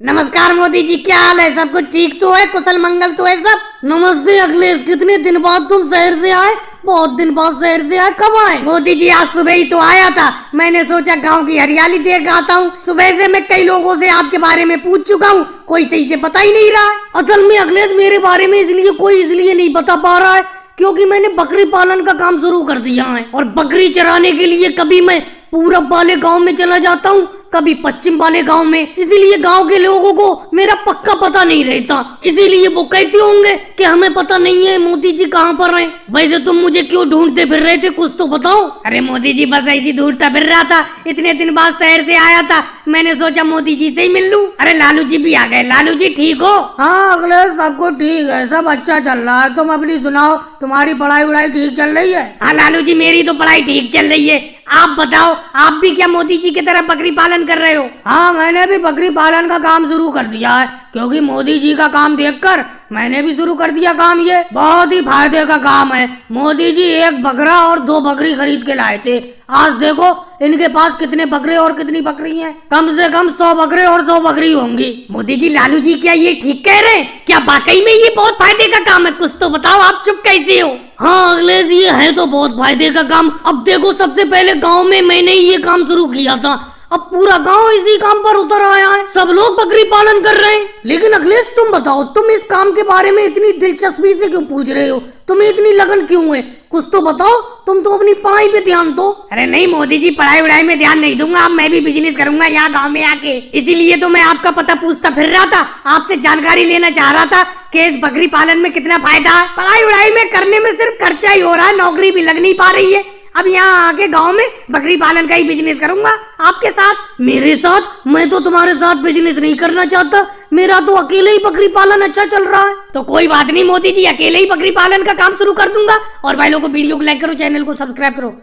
नमस्कार मोदी जी, क्या हाल है? सब कुछ ठीक तो है? कुशल मंगल तो है सब? नमस्ते अखिलेश, कितने दिन बाद तुम शहर से आए? बहुत दिन बाद शहर से आए, कब आए? मोदी जी आज सुबह ही तो आया था। मैंने सोचा गांव की हरियाली देख आता हूँ। सुबह से मैं कई लोगों से आपके बारे में पूछ चुका हूँ, कोई सही से पता ही नहीं रहा। असल में अखिलेश मेरे बारे में इसलिए नहीं बता पा रहा है क्योंकि मैंने बकरी पालन का काम शुरू कर दिया है और बकरी चराने के लिए कभी मैं पूरब वाले गांव में चला जाता हूँ, कभी पश्चिम वाले गांव में। इसीलिए गांव के लोगों को मेरा पक्का पता नहीं रहता, इसीलिए वो कहते होंगे कि हमें पता नहीं है मोदी जी कहाँ पर हैं। वैसे तुम मुझे क्यों ढूंढते फिर रहे थे, कुछ तो बताओ। अरे मोदी जी बस ऐसी ढूंढता फिर रहा था, इतने दिन बाद शहर से आया था, मैंने सोचा मोदी जी से ही मिल लूं। अरे लालू जी भी आ गए। लालू जी ठीक हो? हाँ अखिलेश, सबको ठीक है, सब अच्छा चल रहा है। तुम अपनी सुनाओ, तुम्हारी पढ़ाई वढ़ाई ठीक चल रही है? हाँ लालू जी, मेरी तो पढ़ाई ठीक चल रही है। आप बताओ, आप भी क्या मोदी जी की तरह बकरी पालन कर रहे हो? हाँ, मैंने भी बकरी पालन का काम शुरू कर दिया है क्योंकि मोदी जी का काम देखकर मैंने भी शुरू कर दिया काम। ये बहुत ही फायदे का काम है। मोदी जी एक बकरा और 2 बकरी खरीद के लाए थे। आज देखो इनके पास कितने बकरे और कितनी बकरी हैं। कम से कम 100 बकरे और 100 बकरी होंगी। मोदी जी, लालू जी क्या ये ठीक कह रहे हैं? क्या वाकई में ये बहुत फायदे का काम है? कुछ तो बताओ, आप चुप कैसे हो? हाँ अखिलेश, ये है तो बहुत फायदे का काम। अब देखो, सबसे पहले गांव में मैंने ही ये काम शुरू किया था, अब पूरा गांव इसी काम पर उतर आया है, सब लोग बकरी पालन कर रहे हैं। लेकिन अखिलेश तुम बताओ, तुम इस काम के बारे में इतनी दिलचस्पी से क्यों पूछ रहे हो? तुम्हें इतनी लगन क्यों है? कुछ तो बताओ, तुम तो अपनी पढ़ाई पे ध्यान दो। अरे नहीं मोदी जी, पढ़ाई वढ़ाई में ध्यान नहीं दूंगा। अब मैं भी बिजनेस करूंगा यहाँ गांव में आके, इसीलिए तो मैं आपका पता पूछता फिर रहा था, आपसे जानकारी लेना चाह रहा था कि इस बकरी पालन में कितना फायदा है। पढ़ाई वढ़ाई में करने में सिर्फ खर्चा ही हो रहा है, नौकरी भी लग नहीं पा रही है। अब यहाँ आके गांव में बकरी पालन का ही बिजनेस करूंगा आपके साथ। मेरे साथ? मैं तो तुम्हारे साथ बिजनेस नहीं करना चाहता, मेरा तो अकेले ही बकरी पालन अच्छा चल रहा है। तो कोई बात नहीं मोदी जी, अकेले ही बकरी पालन का काम शुरू कर दूंगा। और भाई लोगों को वीडियो को लाइक करो, चैनल को सब्सक्राइब करो।